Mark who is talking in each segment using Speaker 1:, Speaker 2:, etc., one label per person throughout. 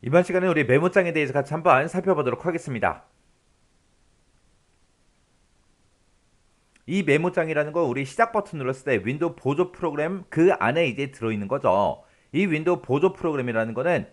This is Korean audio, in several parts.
Speaker 1: 이번 시간에 우리 메모장에 대해서 같이 한번 살펴보도록 하겠습니다. 이 메모장이라는 거 우리 시작 버튼 눌렀을 때 윈도우 보조 프로그램 그 안에 이제 들어있는 거죠. 이 윈도우 보조 프로그램이라는 거는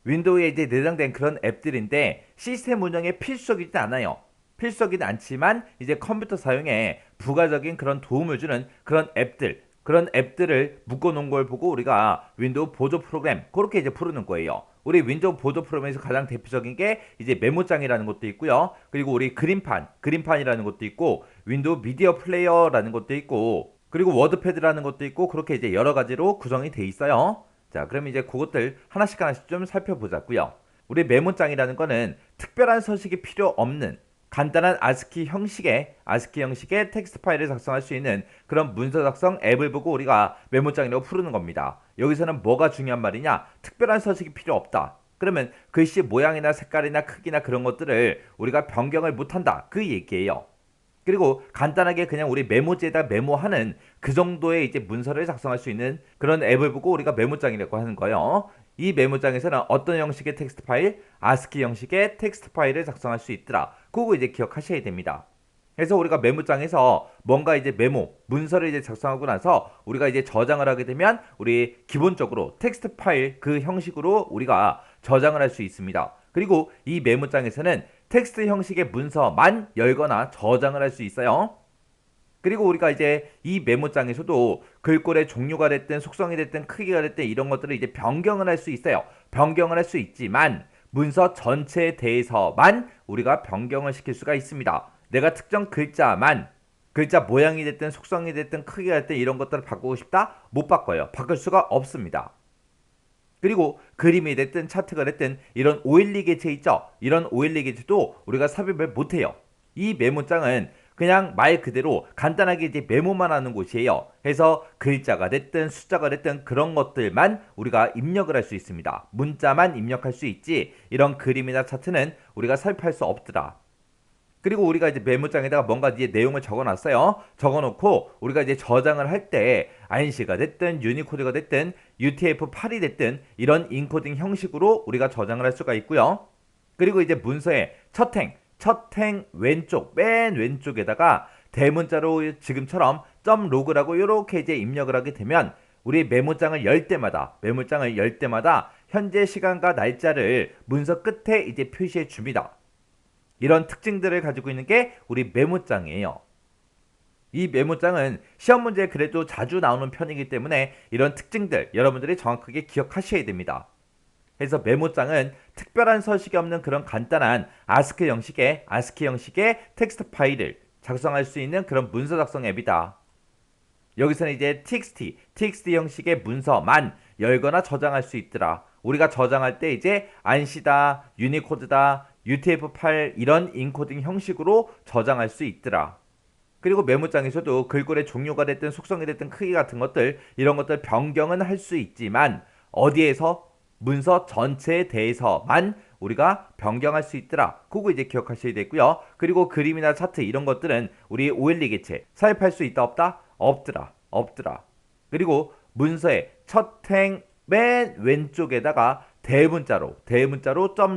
Speaker 1: 윈도우에 이제 내장된 그런 앱들인데 시스템 운영에 필수적이지 않아요. 필수적이지 않지만 이제 컴퓨터 사용에 부가적인 그런 도움을 주는 그런 앱들을 묶어놓은 걸 보고 우리가 윈도우 보조 프로그램 그렇게 이제 부르는 거예요. 우리 윈도우 보조 프로그램에서 가장 대표적인 게 이제 메모장이라는 것도 있고요. 그리고 우리 그림판이라는 것도 있고 윈도우 미디어 플레이어라는 것도 있고 그리고 워드패드라는 것도 있고 그렇게 이제 여러 가지로 구성이 돼 있어요. 자, 그럼 이제 그것들 하나씩 좀 살펴보자고요. 우리 메모장이라는 거는 특별한 서식이 필요 없는 간단한 아스키 형식의 텍스트 파일을 작성할 수 있는 그런 문서 작성 앱을 보고 우리가 메모장이라고 부르는 겁니다. 여기서는 뭐가 중요한 말이냐? 특별한 서식이 필요 없다. 그러면 글씨 모양이나 색깔이나 크기나 그런 것들을 우리가 변경을 못한다. 그 얘기예요. 그리고 간단하게 그냥 우리 메모지에다 메모하는 그 정도의 이제 문서를 작성할 수 있는 그런 앱을 보고 우리가 메모장이라고 하는 거예요. 이 메모장에서는 어떤 형식의 텍스트 파일, 아스키 형식의 텍스트 파일을 작성할 수 있더라. 그거 이제 기억하셔야 됩니다. 그래서 우리가 메모장에서 뭔가 이제 문서를 이제 작성하고 나서 우리가 이제 저장을 하게 되면 우리 기본적으로 텍스트 파일 그 형식으로 우리가 저장을 할 수 있습니다. 그리고 이 메모장에서는 텍스트 형식의 문서만 열거나 저장을 할 수 있어요. 그리고 우리가 이제 이 메모장에서도 글꼴의 종류가 됐든 속성이 됐든 크기가 됐든 이런 것들을 이제 변경을 할 수 있어요. 변경을 할 수 있지만 문서 전체에 대해서만 우리가 변경을 시킬 수가 있습니다. 내가 특정 글자 모양이 됐든 속성이 됐든 크기가 됐든 이런 것들을 바꾸고 싶다? 못 바꿔요. 바꿀 수가 없습니다. 그리고 그림이 됐든 차트가 됐든 이런 오일리 개체 있죠? 이런 오일리 개체도 우리가 삽입을 못해요. 이 메모장은 그냥 말 그대로 간단하게 이제 메모만 하는 곳이에요. 그래서 글자가 됐든 숫자가 됐든 그런 것들만 우리가 입력을 할 수 있습니다. 문자만 입력할 수 있지 이런 그림이나 차트는 우리가 삽입할 수 없더라. 그리고 우리가 이제 메모장에다가 뭔가 이제 내용을 적어놨어요. 적어놓고 우리가 이제 저장을 할 때 안시가 됐든 유니코드가 됐든 UTF-8이 됐든 이런 인코딩 형식으로 우리가 저장을 할 수가 있고요. 그리고 이제 문서의 첫 행 왼쪽 맨 왼쪽에다가 대문자로 지금처럼 .log라고 이렇게 이제 입력을 하게 되면 우리 메모장을 열 때마다 현재 시간과 날짜를 문서 끝에 이제 표시해 줍니다. 이런 특징들을 가지고 있는 게 우리 메모장이에요. 이 메모장은 시험 문제에 그래도 자주 나오는 편이기 때문에 이런 특징들 여러분들이 정확하게 기억하셔야 됩니다. 그래서 메모장은 특별한 서식이 없는 그런 간단한 아스키 형식의 텍스트 파일을 작성할 수 있는 그런 문서 작성 앱이다. 여기서는 이제 TXT 형식의 문서만 열거나 저장할 수 있더라. 우리가 저장할 때 이제 안시다, 유니코드다, UTF-8 이런 인코딩 형식으로 저장할 수 있더라. 그리고 메모장에서도 글꼴의 종류가 됐든 속성이 됐든 크기 같은 것들 이런 것들 변경은 할 수 있지만 어디에서 문서 전체에 대해서만 우리가 변경할 수 있더라. 그거 이제 기억하셔야 되고요. 그리고 그림이나 차트 이런 것들은 우리 OLE 개체 삽입할 수 있다 없다? 없더라. 그리고 문서의 첫행 맨 왼쪽에다가 대문자로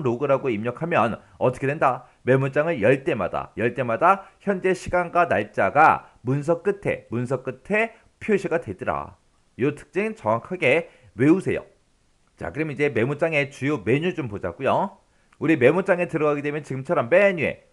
Speaker 1: .log라고 입력하면 어떻게 된다? 메모장을 열 때마다 현재 시간과 날짜가 문서 끝에 표시가 되더라. 이 특징 정확하게 외우세요. 자, 그럼 이제 메모장의 주요 메뉴 좀 보자고요. 우리 메모장에 들어가게 되면 지금처럼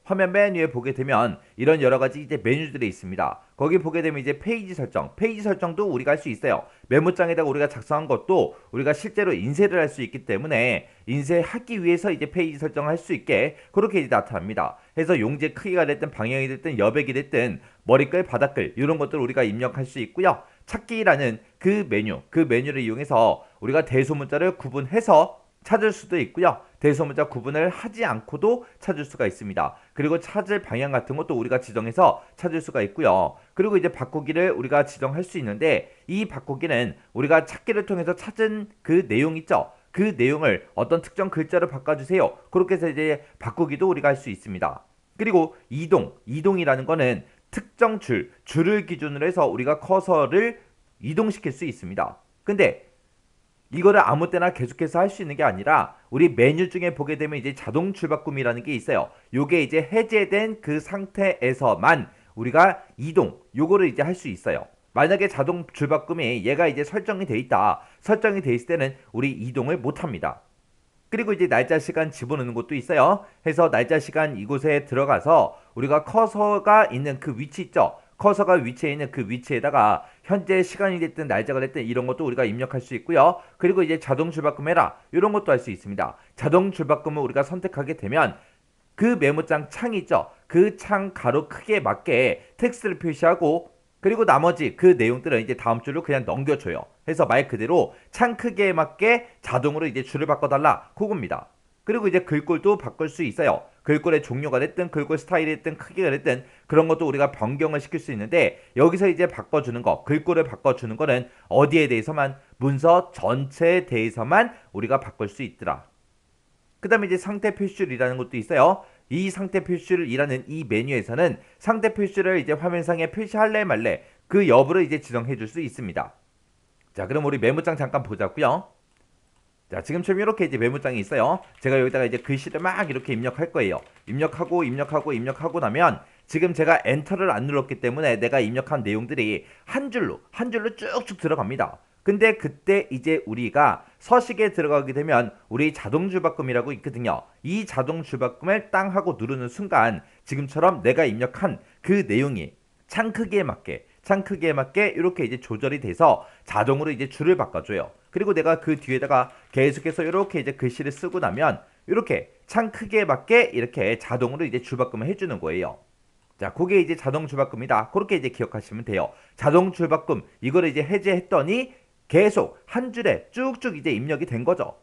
Speaker 1: 화면 맨 위에 보게 되면 이런 여러 가지 이제 메뉴들이 있습니다. 거기 보게 되면 이제 페이지 설정도 우리가 할 수 있어요. 메모장에다가 우리가 작성한 것도 우리가 실제로 인쇄를 할 수 있기 때문에 인쇄하기 위해서 이제 페이지 설정을 할 수 있게 그렇게 이제 나타납니다. 그래서 용지 크기가 됐든 방향이 됐든 여백이 됐든 머리글, 바닥글 이런 것들을 우리가 입력할 수 있고요. 찾기라는 그 메뉴를 이용해서 우리가 대소문자를 구분해서 찾을 수도 있고요. 대소문자 구분을 하지 않고도 찾을 수가 있습니다. 그리고 찾을 방향 같은 것도 우리가 지정해서 찾을 수가 있고요. 그리고 이제 바꾸기를 우리가 지정할 수 있는데 이 바꾸기는 우리가 찾기를 통해서 찾은 그 내용 있죠. 그 내용을 어떤 특정 글자로 바꿔주세요. 그렇게 해서 이제 바꾸기도 우리가 할 수 있습니다. 그리고 이동이라는 거는 특정 줄을 기준으로 해서 우리가 커서를 이동시킬 수 있습니다. 근데 이거를 아무 때나 계속해서 할 수 있는 게 아니라 우리 메뉴 중에 보게 되면 이제 자동 출바꿈이라는 게 있어요. 요게 이제 해제된 그 상태에서만 우리가 이동, 요거를 이제 할 수 있어요. 만약에 자동 출바꿈이 얘가 이제 설정이 돼 있다. 설정이 돼 있을 때는 우리 이동을 못 합니다. 그리고 이제 날짜 시간 집어넣는 것도 있어요. 해서 날짜 시간 이곳에 들어가서 우리가 커서가 있는 그 위치 있죠. 커서가 위치해 있는 그 위치에다가 현재 시간이 됐든 날짜가 됐든 이런 것도 우리가 입력할 수 있고요. 그리고 이제 자동 출바꿈 해라. 이런 것도 할 수 있습니다. 자동 출바꿈을 우리가 선택하게 되면 그 메모장 창 있죠. 그 창 가로 크기에 맞게 텍스트를 표시하고 그리고 나머지 그 내용들은 이제 다음 줄로 그냥 넘겨줘요. 해서 말 그대로 창 크기에 맞게 자동으로 이제 줄을 바꿔달라. 그겁니다. 그리고 이제 글꼴도 바꿀 수 있어요. 글꼴의 종류가 됐든 글꼴 스타일이 됐든 크기가 됐든 그런 것도 우리가 변경을 시킬 수 있는데 여기서 이제 바꿔주는 거, 글꼴을 바꿔주는 거는 어디에 대해서만 문서 전체에 대해서만 우리가 바꿀 수 있더라. 그 다음에 이제 상태 표시줄이라는 것도 있어요. 이 상태 표시줄이라는 이 메뉴에서는 상태 표시를 이제 화면상에 표시할래 말래 그 여부를 이제 지정해 줄 수 있습니다. 자, 그럼 우리 메모장 잠깐 보자고요. 자, 지금처럼 이렇게 이제 메모장이 있어요. 제가 여기다가 이제 글씨를 막 이렇게 입력할 거예요. 입력하고 나면 지금 제가 엔터를 안 눌렀기 때문에 내가 입력한 내용들이 한 줄로 쭉쭉 들어갑니다. 근데 그때 이제 우리가 서식에 들어가게 되면 우리 자동 줄바꿈이라고 있거든요. 이 자동 줄바꿈을 땅 하고 누르는 순간 지금처럼 내가 입력한 그 내용이 창 크기에 맞게 이렇게 이제 조절이 돼서 자동으로 이제 줄을 바꿔줘요. 그리고 내가 그 뒤에다가 계속해서 이렇게 이제 글씨를 쓰고 나면 이렇게 창 크기에 맞게 이렇게 자동으로 이제 줄바꿈을 해주는 거예요. 자, 그게 이제 자동 줄바꿈이다. 그렇게 이제 기억하시면 돼요. 자동 줄바꿈 이거를 이제 해제했더니 계속 한 줄에 쭉쭉 이제 입력이 된 거죠.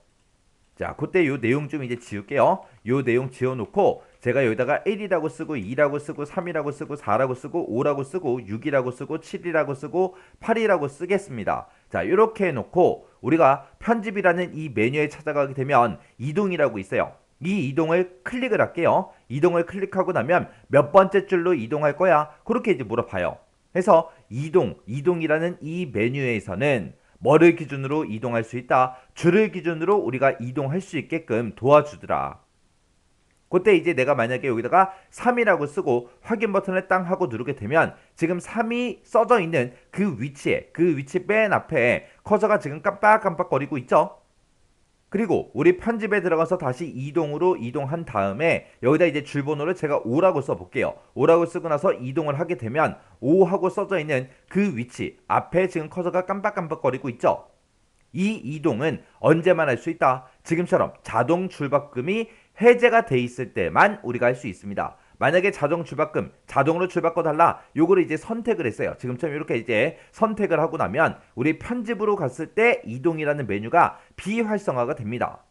Speaker 1: 자, 그때 요 내용 좀 이제 지울게요. 요 내용 지워놓고 제가 여기다가 1이라고 쓰고 2라고 쓰고 3이라고 쓰고 4라고 쓰고 5라고 쓰고 6이라고 쓰고 7이라고 쓰고 8이라고 쓰겠습니다. 자, 이렇게 해놓고 우리가 편집이라는 이 메뉴에 찾아가게 되면 이동이라고 있어요. 이 이동을 클릭을 할게요. 이동을 클릭하고 나면 몇 번째 줄로 이동할 거야? 그렇게 이제 물어봐요. 그래서 이동이라는 이 메뉴에서는 뭐를 기준으로 이동할 수 있다? 줄을 기준으로 우리가 이동할 수 있게끔 도와주더라. 그때 이제 내가 만약에 여기다가 3이라고 쓰고 확인 버튼을 땅 하고 누르게 되면 지금 3이 써져 있는 그 위치 맨 앞에 커서가 지금 깜빡깜빡거리고 있죠? 그리고 우리 편집에 들어가서 다시 이동으로 이동한 다음에 여기다 이제 줄번호를 제가 5라고 써볼게요. 5라고 쓰고 나서 이동을 하게 되면 5하고 써져 있는 그 위치 앞에 지금 커서가 깜빡깜빡거리고 있죠. 이 이동은 언제만 할 수 있다? 지금처럼 자동 줄바꿈이 해제가 돼 있을 때만 우리가 할 수 있습니다. 만약에 자동 줄바꿈, 자동으로 줄바꿔달라 요거를 이제 선택을 했어요. 지금처럼 이렇게 이제 선택을 하고 나면 우리 편집으로 갔을 때 이동이라는 메뉴가 비활성화가 됩니다.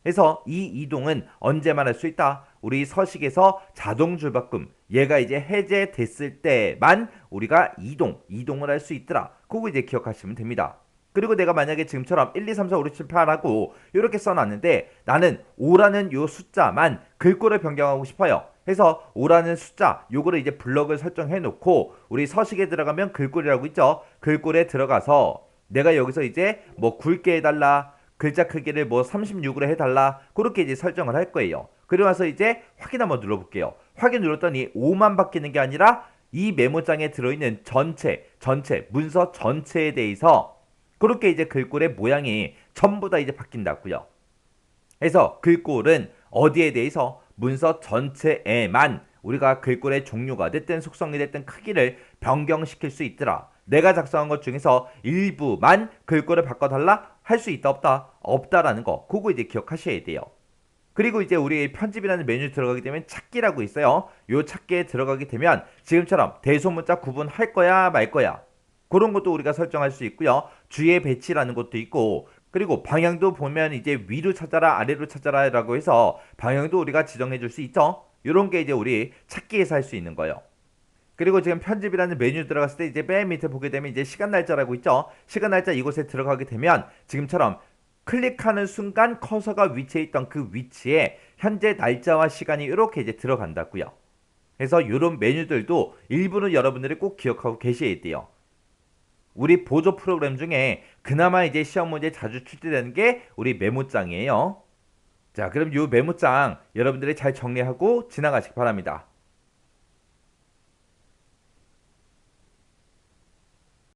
Speaker 1: 그래서 이 이동은 언제만 할 수 있다? 우리 서식에서 자동 줄바꿈 얘가 이제 해제됐을 때만 우리가 이동을 할 수 있더라. 그거 이제 기억하시면 됩니다. 그리고 내가 만약에 지금처럼 1, 2, 3, 4, 5, 6, 7, 8하고 이렇게 써놨는데 나는 5라는 요 숫자만 글꼴을 변경하고 싶어요. 해서 5라는 숫자 요거를 이제 블럭을 설정해 놓고 우리 서식에 들어가면 글꼴이라고 있죠. 글꼴에 들어가서 내가 여기서 이제 뭐 굵게 해달라 글자 크기를 뭐 36으로 해달라 그렇게 이제 설정을 할 거예요. 그리고 나서 이제 확인 한번 눌러볼게요. 확인 눌렀더니 5만 바뀌는 게 아니라 이 메모장에 들어있는 전체 문서 전체에 대해서 그렇게 이제 글꼴의 모양이 전부 다 이제 바뀐다고요. 그래서 글꼴은 어디에 대해서 문서 전체에만 우리가 글꼴의 종류가 됐든 속성이 됐든 크기를 변경시킬 수 있더라. 내가 작성한 것 중에서 일부만 글꼴을 바꿔달라 할 수 있다 없다? 없다라는 거 그거 이제 기억하셔야 돼요. 그리고 이제 우리 편집이라는 메뉴 들어가게 되면 찾기라고 있어요. 요 찾기에 들어가게 되면 지금처럼 대소문자 구분할 거야 말 거야 그런 것도 우리가 설정할 수 있고요. 주의 배치라는 것도 있고 그리고 방향도 보면 이제 위로 찾아라 아래로 찾아라 라고 해서 방향도 우리가 지정해 줄 수 있죠. 이런 게 이제 우리 찾기에서 할 수 있는 거예요. 그리고 지금 편집이라는 메뉴 들어갔을 때 이제 맨 밑에 보게 되면 이제 시간 날짜라고 있죠. 시간 날짜 이곳에 들어가게 되면 지금처럼 클릭하는 순간 커서가 위치해 있던 그 위치에 현재 날짜와 시간이 이렇게 이제 들어간다고요. 그래서 이런 메뉴들도 일부는 여러분들이 꼭 기억하고 계셔야 돼요. 우리 보조 프로그램 중에 그나마 이제 시험 문제 자주 출제되는 게 우리 메모장이에요. 자, 그럼 이 메모장 여러분들이 잘 정리하고 지나가시기 바랍니다.